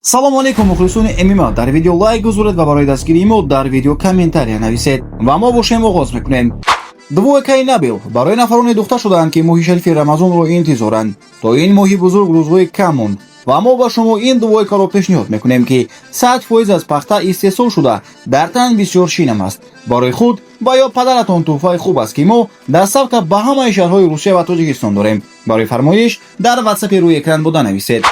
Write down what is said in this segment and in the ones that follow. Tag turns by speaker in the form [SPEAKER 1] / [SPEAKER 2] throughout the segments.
[SPEAKER 1] салому алейкум мухлисони ММА. дар видео лайк гузоред ва барои дастгирии мо дар видео комментария нависед ва мо бошем оғоз мекунем. Двойкаи Набил барои нафароне духта шуданд ки моҳи шарифи Рамазонро интизоранд. То ин моҳи бузург рӯзҳои кам монд ва мо ба шумо ин двойкаро пешниҳод мекунем ки 100% аз пахта истеҳсол шуда дар тан бисёр шинам аст. барои худ ва ё падаратон тӯҳфаи хуб аст ки мо доставка ба ҳамаи шаҳрҳои Русия ва Тоҷикистон дорем. барои фармоиш дар WhatsApp рӯи экран буда нависед.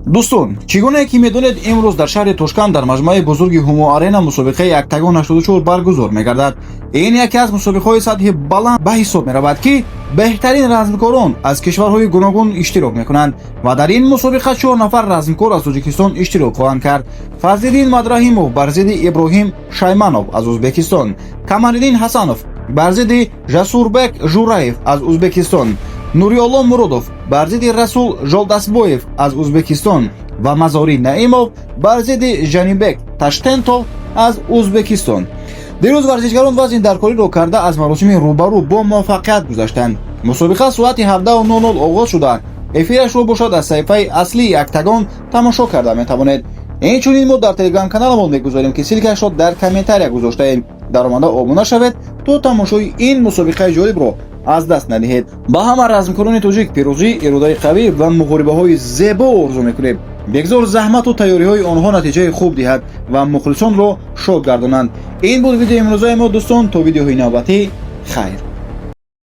[SPEAKER 1] дӯстон, чӣ гуне ки медонед имрӯз дар шаҳри Тошканд дар маҷмӯаи бузурги Ҳумо Арена мусобиқаи Яктагон 84 баргузор мегардад. ин яке аз мусобиқаҳои сатҳи баланд ба ҳисоб меравад ки беҳтарин размкорон аз кишварҳои гуногун иштирок мекунанд ва дар ин мусобиқа 4 нафар размкор аз Тоҷикистон иштирок хоҳанд кард. Фазлиддин Мадраҳимов бар зидди Иброҳим Шайманов аз Ӯзбекистон, Камалиддин Ҳасанов бар зидди Жасурбек Жураев аз Ӯзбекистон, Нуриолло Муродов бар зидди Расул Жолдастбоев аз Ӯзбекистон ва Мазори Наимов бар зидди Жанибек Таштентов аз Ӯзбекистон. дирӯз варзишгарон вазни даркориро карда аз маросими рӯбарӯ бо муваффақият гузаштанд. мусобиқа соати 17:00 оғоз шуда эфирашро бошад аз саҳифаи аслии Яктагон тамошо карда метавонед. инчунин мо дар телеграм каналамон мегузорем ки силкашро дар комментария гузоштаем. даромада обуна шавед то тамошои ин мусобиқаи ҷолибро аз даст надиҳед. ба ҳама размкорони тоҷик пирӯзӣ, иродаи қавӣ ва муғорибаҳои зебо орзу мекунем. бегзор заҳмату тайёриҳои онҳо натиҷаи хуб диҳад ва мухлисонро шод гардонанд. ин буд видеои имрӯзаи мо дӯстон. то видеоҳои навбатӣ хайр.